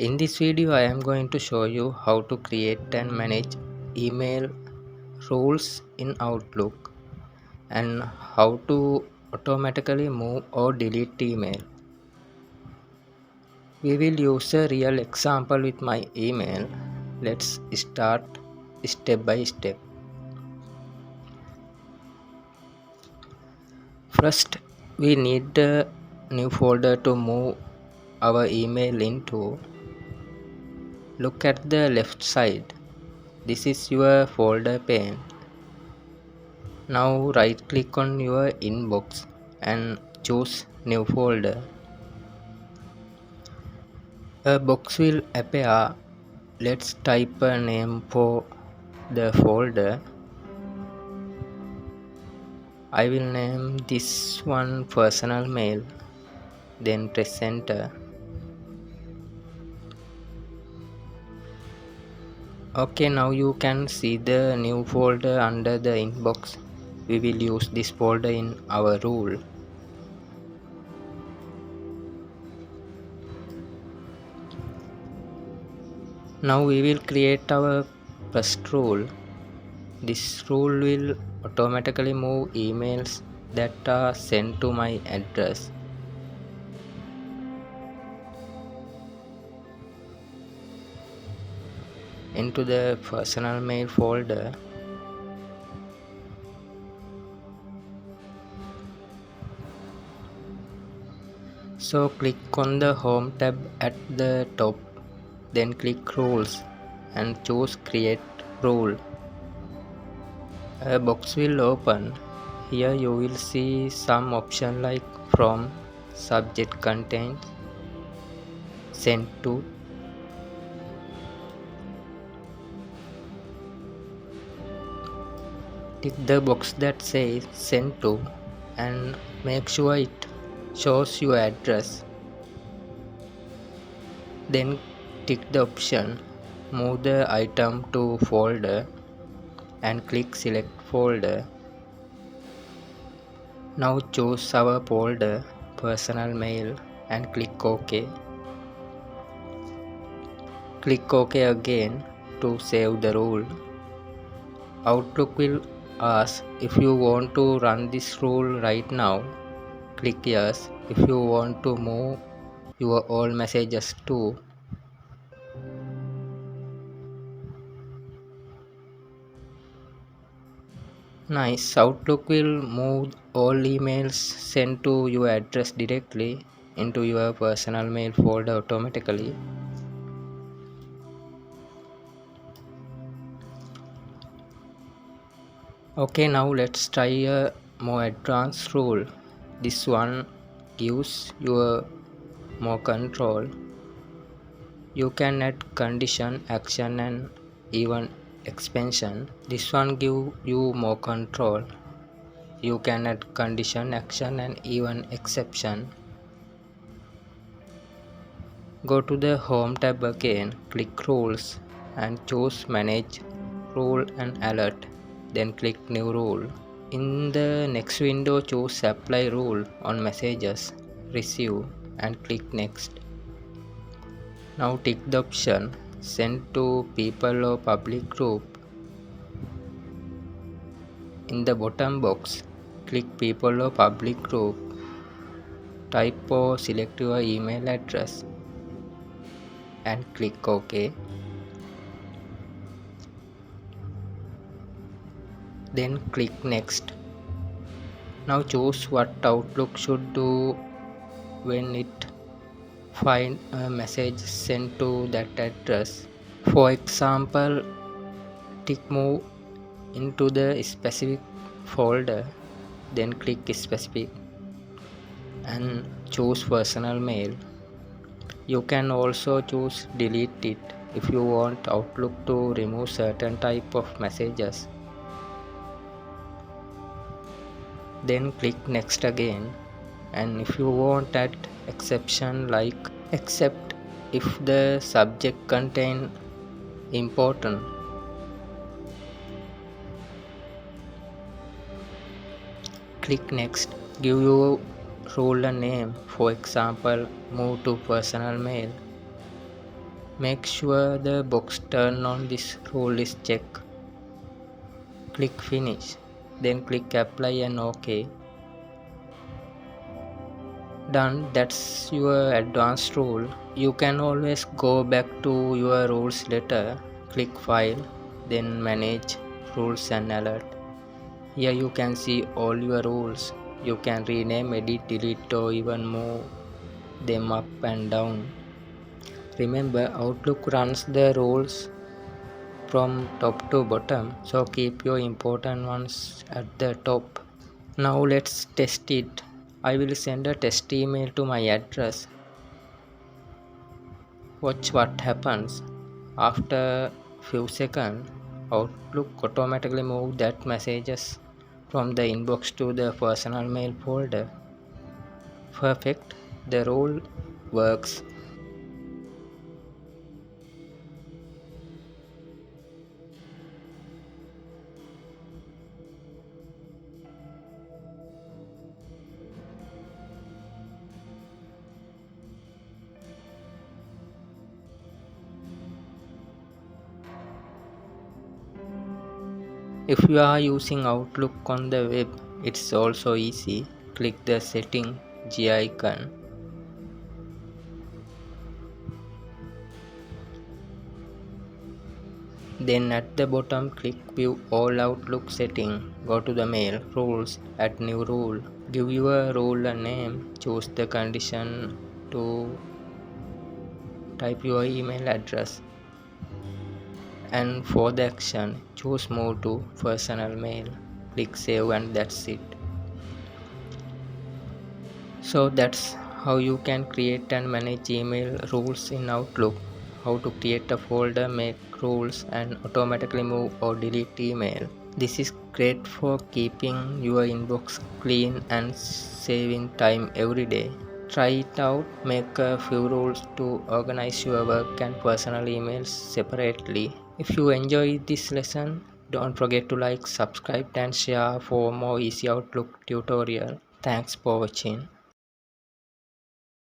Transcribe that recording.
In this video, I am going to show you how to create and manage email rules in Outlook and how to automatically move or delete email. We will use a real example with my email. Let's start step by step. First, we need a new folder to move our email into. Look at the left side. This is your folder pane. Now right click on your inbox and choose new folder. A box will appear. Let's type a name for the folder. I will name this one personal mail, then press enter. Okay, now you can see the new folder under the inbox. We will use this folder in our rule. Now we will create our first rule. This rule will automatically move emails that are sent to my address. Into the personal mail folder. So click on the home tab at the top, then click rules and choose create rule. A box will open. Here you will see some option like from, subject content, sent to. Tick the box that says sent to and make sure it shows your address. Then tick the option move the item to folder and click select folder. Now choose our folder personal mail and click OK. Click OK again to save the rule. Outlook will ask if you want to run this rule right now. Click yes if you want to move your all messages too. Nice, Outlook will move all emails sent to your address directly into your personal mail folder automatically. Okay, now let's try a more advanced rule. This one gives you more control. You can add condition, action and even expansion. This one gives you more control. You can add condition, action and even exception. Go to the home tab again, click rules and choose manage rule and alert, then click new rule. In the next window choose apply rule on messages, receive and click next. Now tick the option send to people or public group. In the bottom box click people or public group, type or select your email address and click OK. Then click next. Now choose what Outlook should do when it find a message sent to that address. For example, tick move into the specific folder, then click specific and choose personal mail. You can also choose delete it if you want Outlook to remove certain type of messages. Then click next again, and if you want add exception like except if the subject contain important. Click next. Give your rule a name, for example move to personal mail. Make sure the box turn on this rule is checked. Click finish. Then click apply and OK. Done, that's your advanced rule. You can always go back to your rules later. Click file, then manage rules and alert. Here you can see all your rules. You can rename, edit, delete or even move them up and down. Remember, Outlook runs the rules from top to bottom, so keep your important ones at the top. Now let's test it. I will send a test email to my address. Watch what happens. After few seconds, Outlook automatically moves that messages from the inbox to the personal mail folder. Perfect. The rule works. If you are using Outlook on the web, it's also easy. Click the setting G icon. Then at the bottom, click view all Outlook setting. Go to the mail, rules, add new rule. Give your rule a name. Choose the condition to type your email address. And for the action, choose move to personal mail. Click save and that's it. So that's how you can create and manage email rules in Outlook. How to create a folder, make rules and automatically move or delete email. This is great for keeping your inbox clean and saving time every day. Try it out, make a few rules to organize your work and personal emails separately. If you enjoy this lesson, don't forget to like, subscribe and share for more easy Outlook tutorial. Thanks for watching.